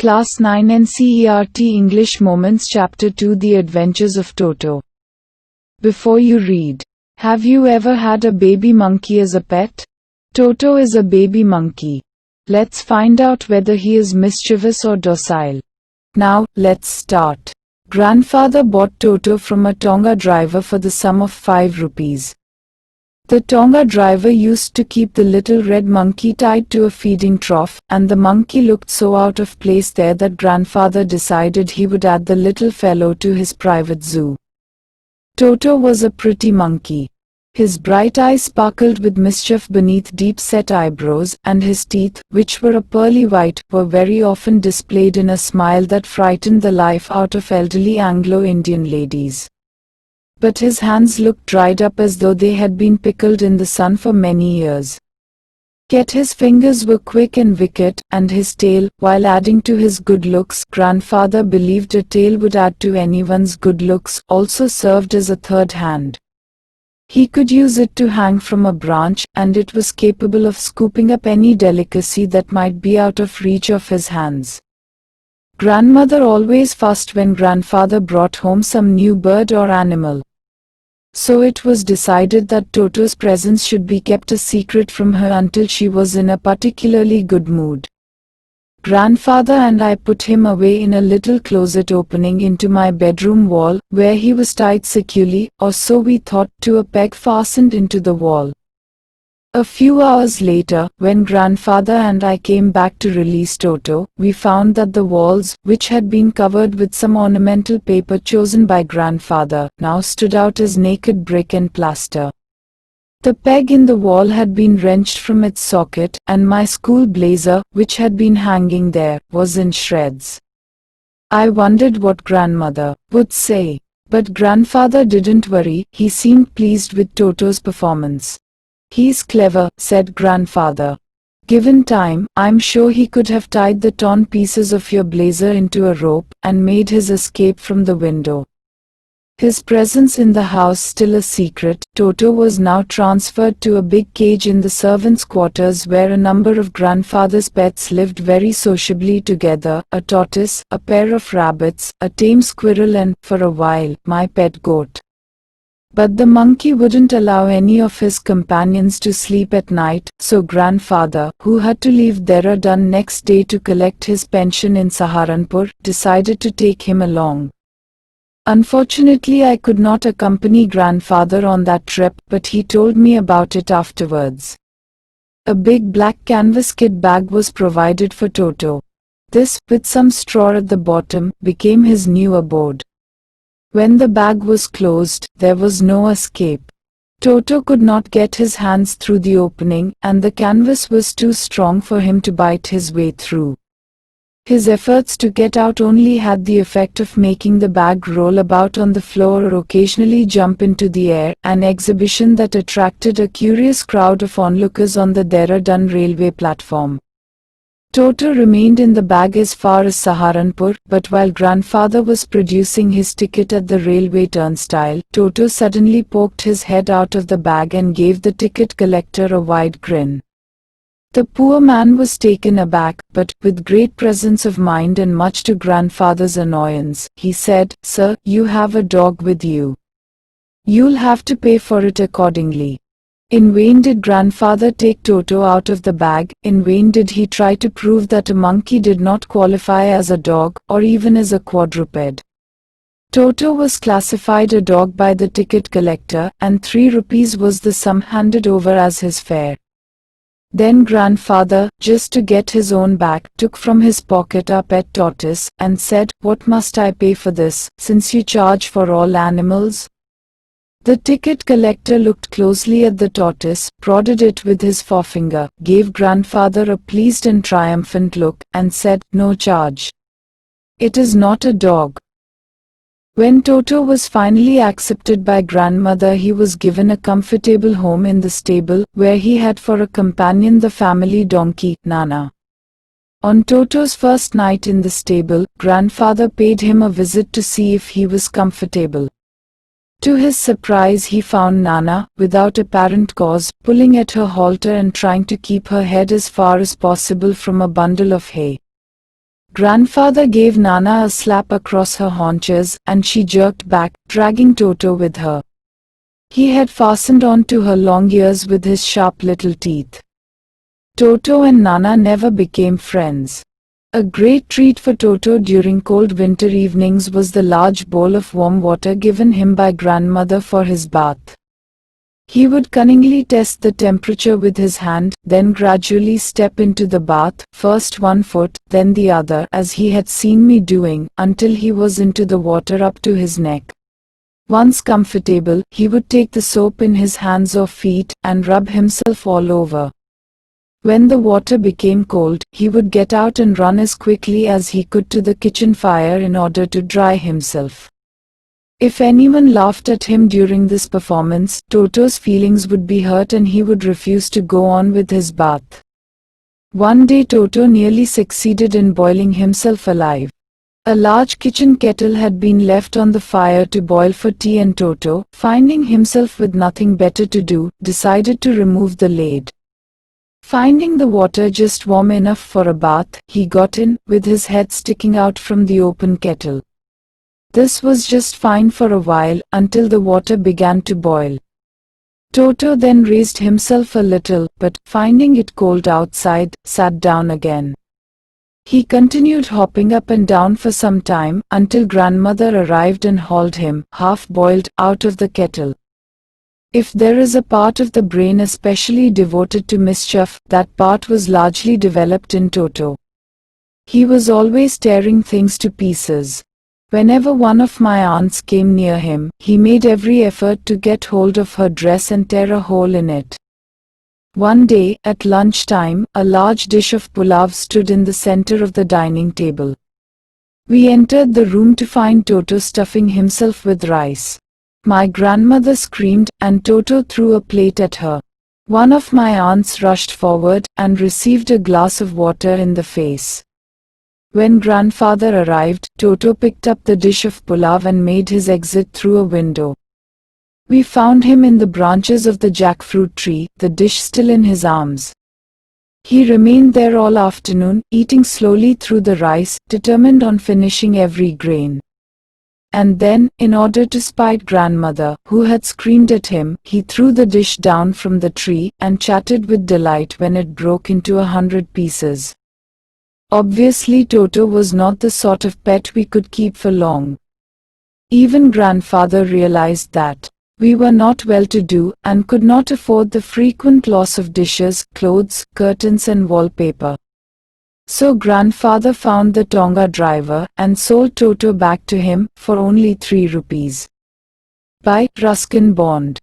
Class 9 NCERT English Moments Chapter 2 The Adventures of Toto. Before you read, have you ever had a baby monkey as a pet? Toto is a baby monkey. Let's find out whether he is mischievous or docile. Now, let's start. Grandfather bought Toto from a Tonga driver for the sum of 5 rupees. The Tonga driver used to keep the little red monkey tied to a feeding trough, and the monkey looked so out of place there that grandfather decided he would add the little fellow to his private zoo. Toto was a pretty monkey. His bright eyes sparkled with mischief beneath deep-set eyebrows, and his teeth, which were a pearly white, were very often displayed in a smile that frightened the life out of elderly Anglo-Indian ladies. But his hands looked dried up as though they had been pickled in the sun for many years. Yet his fingers were quick and wicked, and his tail, while adding to his good looks, grandfather believed a tail would add to anyone's good looks, also served as a third hand. He could use it to hang from a branch, and it was capable of scooping up any delicacy that might be out of reach of his hands. Grandmother always fussed when grandfather brought home some new bird or animal. So it was decided that Toto's presence should be kept a secret from her until she was in a particularly good mood. Grandfather and I put him away in a little closet opening into my bedroom wall, where he was tied securely, or so we thought, to a peg fastened into the wall. A few hours later, when grandfather and I came back to release Toto, we found that the walls, which had been covered with some ornamental paper chosen by grandfather, now stood out as naked brick and plaster. The peg in the wall had been wrenched from its socket, and my school blazer, which had been hanging there, was in shreds. I wondered what grandmother would say. But grandfather didn't worry, he seemed pleased with Toto's performance. "He's clever," said grandfather. "Given time, I'm sure he could have tied the torn pieces of your blazer into a rope, and made his escape from the window." His presence in the house still a secret, Toto was now transferred to a big cage in the servants' quarters where a number of grandfather's pets lived very sociably together, a tortoise, a pair of rabbits, a tame squirrel and, for a while, my pet goat. But the monkey wouldn't allow any of his companions to sleep at night, so grandfather, who had to leave Dehradun next day to collect his pension in Saharanpur, decided to take him along. Unfortunately, I could not accompany grandfather on that trip, but he told me about it afterwards. A big black canvas kit bag was provided for Toto. This, with some straw at the bottom, became his new abode. When the bag was closed, there was no escape. Toto could not get his hands through the opening, and the canvas was too strong for him to bite his way through. His efforts to get out only had the effect of making the bag roll about on the floor or occasionally jump into the air, an exhibition that attracted a curious crowd of onlookers on the Dehradun railway platform. Toto remained in the bag as far as Saharanpur, but while grandfather was producing his ticket at the railway turnstile, Toto suddenly poked his head out of the bag and gave the ticket collector a wide grin. The poor man was taken aback, but, with great presence of mind and much to grandfather's annoyance, he said, "Sir, you have a dog with you. You'll have to pay for it accordingly." In vain did grandfather take Toto out of the bag, in vain did he try to prove that a monkey did not qualify as a dog, or even as a quadruped. Toto was classified a dog by the ticket collector, and 3 rupees was the sum handed over as his fare. Then grandfather, just to get his own back, took from his pocket our pet tortoise, and said, "What must I pay for this, since you charge for all animals?" The ticket collector looked closely at the tortoise, prodded it with his forefinger, gave grandfather a pleased and triumphant look, and said, "No charge. It is not a dog." When Toto was finally accepted by grandmother, he was given a comfortable home in the stable, where he had for a companion the family donkey, Nana. On Toto's first night in the stable, grandfather paid him a visit to see if he was comfortable. To his surprise, he found Nana, without apparent cause, pulling at her halter and trying to keep her head as far as possible from a bundle of hay. Grandfather gave Nana a slap across her haunches, and she jerked back, dragging Toto with her. He had fastened on to her long ears with his sharp little teeth. Toto and Nana never became friends. A great treat for Toto during cold winter evenings was the large bowl of warm water given him by grandmother for his bath. He would cunningly test the temperature with his hand, then gradually step into the bath, first one foot, then the other, as he had seen me doing, until he was into the water up to his neck. Once comfortable, he would take the soap in his hands or feet, and rub himself all over. When the water became cold, he would get out and run as quickly as he could to the kitchen fire in order to dry himself. If anyone laughed at him during this performance, Toto's feelings would be hurt and he would refuse to go on with his bath. One day Toto nearly succeeded in boiling himself alive. A large kitchen kettle had been left on the fire to boil for tea, and Toto, finding himself with nothing better to do, decided to remove the lid. Finding the water just warm enough for a bath, he got in, with his head sticking out from the open kettle. This was just fine for a while, until the water began to boil. Toto then raised himself a little, but, finding it cold outside, sat down again. He continued hopping up and down for some time, until grandmother arrived and hauled him, half-boiled, out of the kettle. If there is a part of the brain especially devoted to mischief, that part was largely developed in Toto. He was always tearing things to pieces. Whenever one of my aunts came near him, he made every effort to get hold of her dress and tear a hole in it. One day, at lunchtime, a large dish of pulav stood in the center of the dining table. We entered the room to find Toto stuffing himself with rice. My grandmother screamed, and Toto threw a plate at her. One of my aunts rushed forward, and received a glass of water in the face. When grandfather arrived, Toto picked up the dish of pulav and made his exit through a window. We found him in the branches of the jackfruit tree, the dish still in his arms. He remained there all afternoon, eating slowly through the rice, determined on finishing every grain. And then, in order to spite grandmother, who had screamed at him, he threw the dish down from the tree, and chattered with delight when it broke into 100 pieces. Obviously Toto was not the sort of pet we could keep for long. Even grandfather realized that we were not well-to-do, and could not afford the frequent loss of dishes, clothes, curtains and wallpaper. So grandfather found the Tonga driver, and sold Toto back to him, for only 3 rupees. By Ruskin Bond.